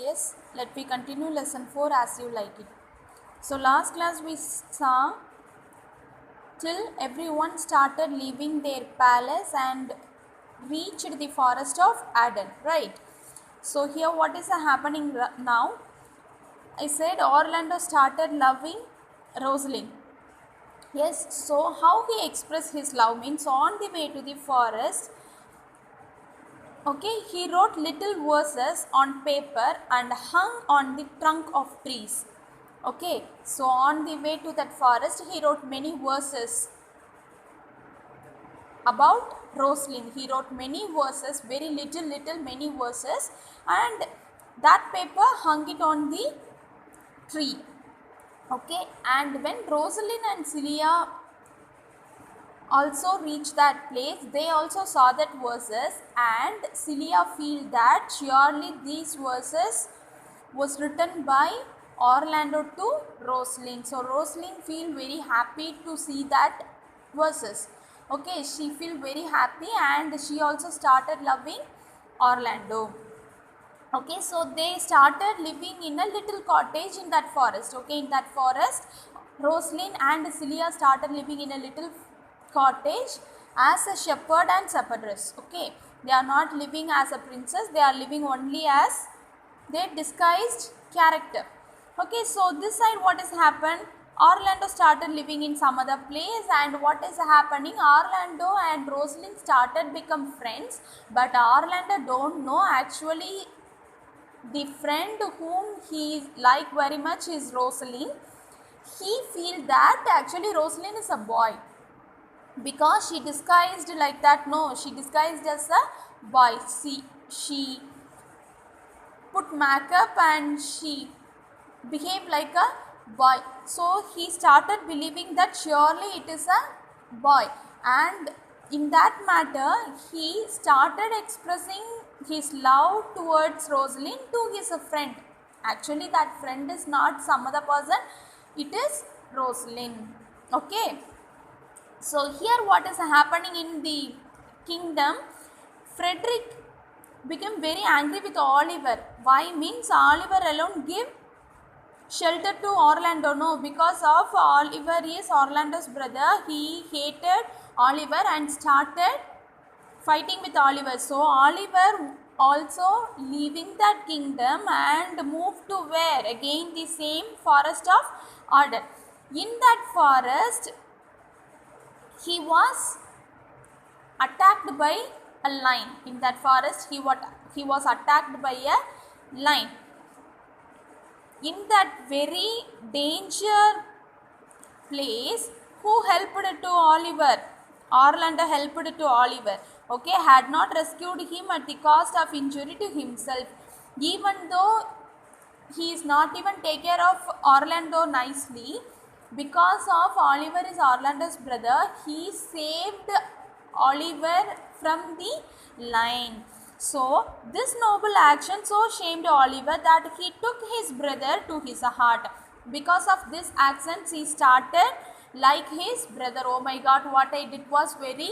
Yes, let me continue lesson 4 as you like it. So, last class we saw till everyone started leaving their palace and reached the forest of Arden, right? So, here what is happening now? I said Orlando started loving Rosalind. Yes, so how he expressed his love means on the way to the forest, okay, he wrote little verses on paper and hung on the trunk of trees. Okay, so on the way to that forest he wrote many verses about Rosalind. He wrote many verses, very little many verses, and that paper hung it on the tree. Okay, and when Rosalind and Celia also reached that place, they also saw that verses, and Celia feel that surely these verses was written by Orlando to Rosalind. So Rosalind feel very happy to see that verses. Okay, she feel very happy and she also started loving Orlando. Okay, so they started living in a little cottage in that forest. Okay, in that forest Rosalind and Celia started living in a little cottage as a shepherd and shepherdess. Okay, they are not living as a princess, they are living only as their disguised character. Okay, so this side what has happened, Orlando started living in some other place, and what is happening, Orlando and Rosalind started become friends, but Orlando don't know actually the friend whom he like very much is Rosalind. He feel that actually Rosalind is a boy because she disguised like that. No, she disguised as a boy. See, she put makeup and she behaved like a boy. So he started believing that surely it is a boy, and in that matter he started expressing his love towards Rosalind to his friend. Actually that friend is not some other person, it is Rosalind. Okay, so here what is happening in the kingdom, Frederick became very angry with Oliver. Why means Oliver alone give shelter to Orlando? No, because of Oliver is Orlando's brother. He hated Oliver and started fighting with Oliver. So Oliver also leaving that kingdom and moved to where? Again the same forest of Arden. In that forest he was attacked by a lion. In that forest he was attacked by a lion. In that very danger place, who helped to Oliver? Orlando helped to Oliver. Okay, had not rescued him at the cost of injury to himself. Even though he is not even take care of Orlando nicely, because of Oliver is Orlando's brother, he saved Oliver from the lion. So this noble action so shamed Oliver that he took his brother to his heart. Because of this action he started like his brother. Oh my god, what I did was very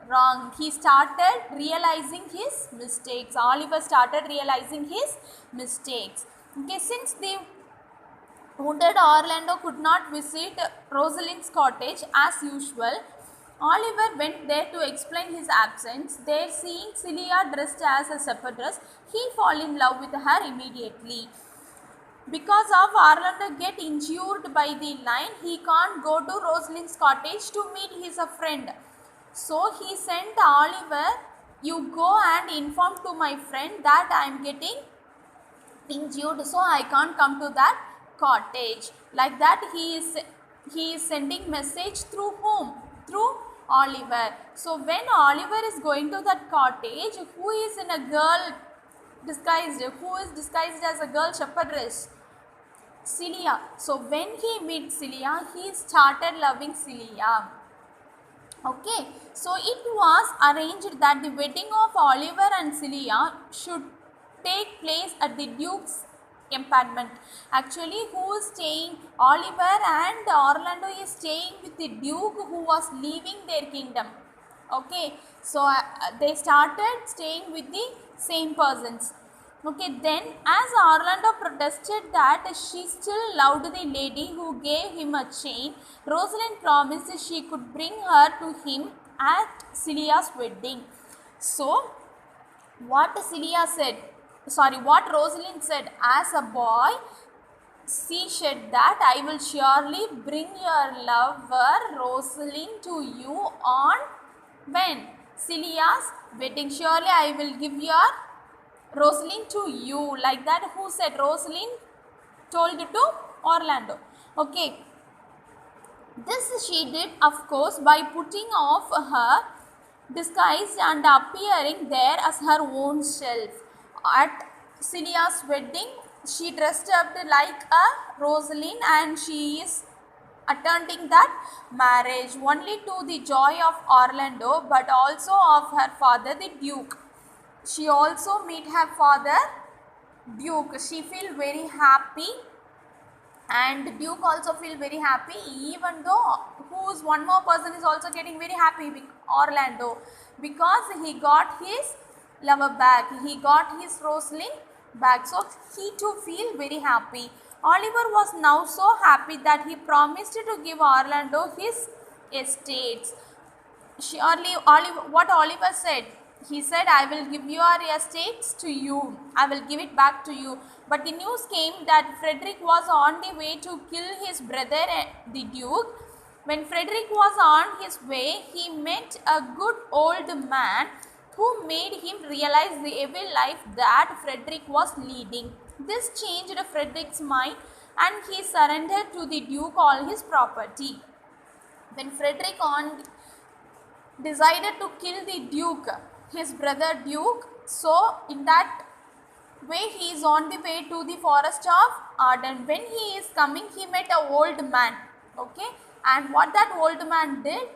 wrong. He started realizing his mistakes. Oliver started realizing his mistakes. Okay, since the wounded Orlando could not visit Rosalind's cottage as usual, Oliver went there to explain his absence. There, seeing Celia dressed as a shepherdess, he fell in love with her immediately. Because of Orlando get injured by the lion, he can't go to Rosalind's cottage to meet his friend. So he sent Oliver, you go and inform to my friend that I am getting injured, so I can't come to that cottage. Like that he is sending message through whom? Through Oliver. So when Oliver is going to that cottage, who is in a girl disguised? Who is disguised as a girl shepherdess? Celia. So when he meets Celia, he started loving Celia. Okay, so it was arranged that the wedding of Oliver and Celia should take place at the Duke's encampment. Actually, who is staying? Oliver and Orlando is staying with the Duke who was leaving their kingdom. Okay, so they started staying with the same persons. Okay, then as Orlando protested that she still loved the lady who gave him a chain, Rosalind promised she could bring her to him at Celia's wedding. So, what what Rosalind said, as a boy, she said that I will surely bring your lover Rosalind to you on when? Celia's wedding. Surely I will give your Rosalind to you. Like that, who said? Rosalind told it to Orlando. Okay. This she did, of course, by putting off her disguise and appearing there as her own self. At Celia's wedding, she dressed up like a Rosalind and she is attending that marriage only to the joy of Orlando but also of her father, the Duke. She also meet her father, Duke. She feel very happy and Duke also feel very happy, even though who's one more person is also getting very happy with Orlando, because he got his lover back, he got his Rosalind back, so he too feel very happy. Oliver was now so happy that he promised to give Orlando his estates. What Oliver said, he said, I will give your estates to you, I will give it back to you. But the news came that Frederick was on the way to kill his brother, the Duke. When Frederick was on his way, he met a good old man who made him realize the evil life that Frederick was leading. This changed Frederick's mind and he surrendered to the Duke all his property. When Frederick decided to kill the Duke, his brother Duke, so in that way he is on the way to the forest of Arden. When he is coming, he met an old man. Okay, and what that old man did,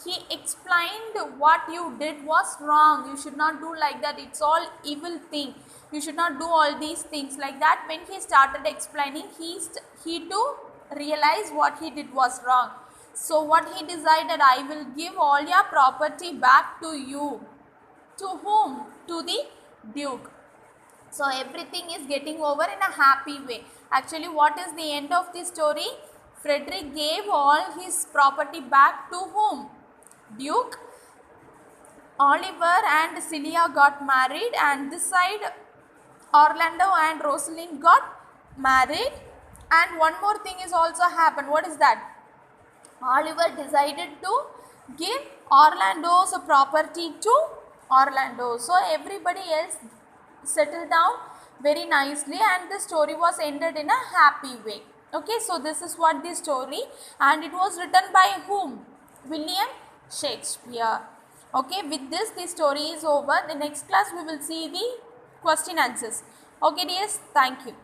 he explained what you did was wrong. You should not do like that. It's all evil thing. You should not do all these things like that. When he started explaining, he too realized what he did was wrong. So what he decided, I will give all your property back to you. To whom? To the Duke. So everything is getting over in a happy way. Actually, what is the end of the story? Frederick gave all his property back to whom? Duke. Oliver and Celia got married, and this side Orlando and Rosalind got married. And one more thing is also happened. What is that? Oliver decided to give Orlando's property to Orlando. So everybody else settled down very nicely and the story was ended in a happy way. Okay, so this is what the story, and it was written by whom? William Shakespeare. Okay, with this the story is over. The next class we will see the question answers. Okay dears, thank you.